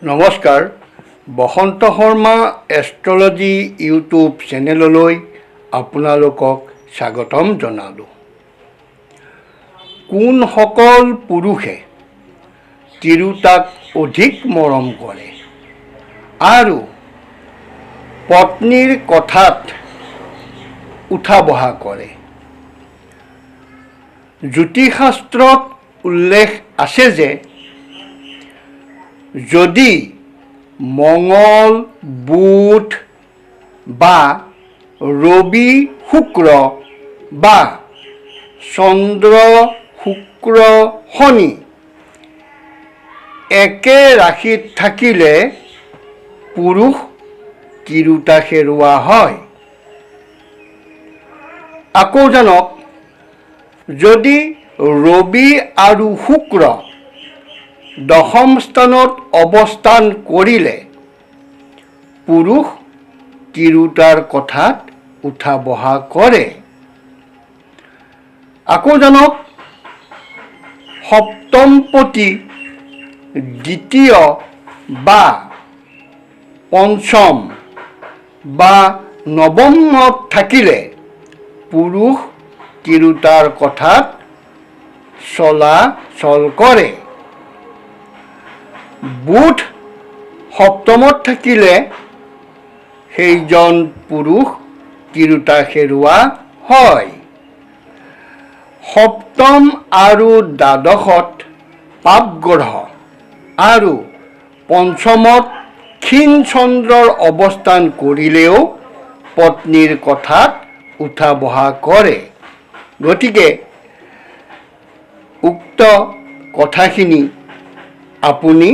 নমস্কাৰ, বসন্ত Sharma astrology YouTube চেনেললৈ আপোনালোকক স্বাগতম জনালোঁ। কোনসকল পুৰুষে তিৰোতাক অধিক মৰম কৰে আৰু পত্নীৰ কথাত উঠা বহা কৰে? জ্যোতিষশাস্ত্ৰত উল্লেখ আছে যে যদি মঙল, বুধ বা ৰবি, শুক্ৰ বা চন্দ্ৰ, শুক্ৰ, শনি একে ৰাশিত থাকিলে পুৰুষ তিৰোতা হেৰুৱা হয়। আকৌ জানক, যদি ৰবি আৰু শুক্ৰ দশম স্থানত অৱস্থান কৰিলে পুৰুষ তিৰোতাৰ কথাত উঠা বহা কৰে। আকৌ জানক, সপ্তমপতি দ্বিতীয় বা পঞ্চম বা নৱমত থাকিলে পুৰুষ তিৰোতাৰ কথাত চলাচল কৰে। বুধ সপ্তমত থাকিলে সেইজন পুৰুষ তিৰোতা হেৰুৱা হয়। সপ্তম আৰু দ্বাদশত পাপ গ্ৰহ আৰু পঞ্চমত ক্ষীণ চন্দ্ৰৰ অৱস্থান কৰিলেও পত্নীৰ কথাত উঠা বহা কৰে। গতিকে উক্ত কথাখিনি আপুনি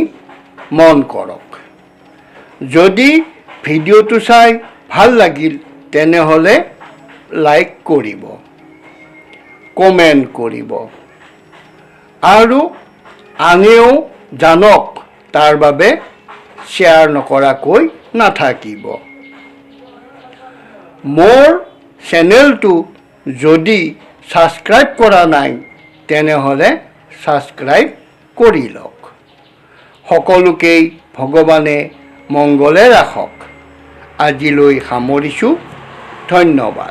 মন কৰক। যদি ভিডিঅ'টো চাই ভাল লাগিল তেনেহ'লে লাইক কৰিব, কমেণ্ট কৰিব আৰু আনেও জানক তাৰ বাবে শ্বেয়াৰ নকৰাকৈ নাথাকিব। মোৰ চেনেলটো যদি ছাবস্ক্ৰাইব কৰা নাই তেনেহ'লে ছাবস্ক্ৰাইব কৰি লওক। সকলোকেই ভগৱানে মংগলে ৰাখক। আজিলৈ সামৰিছোঁ। ধন্যবাদ।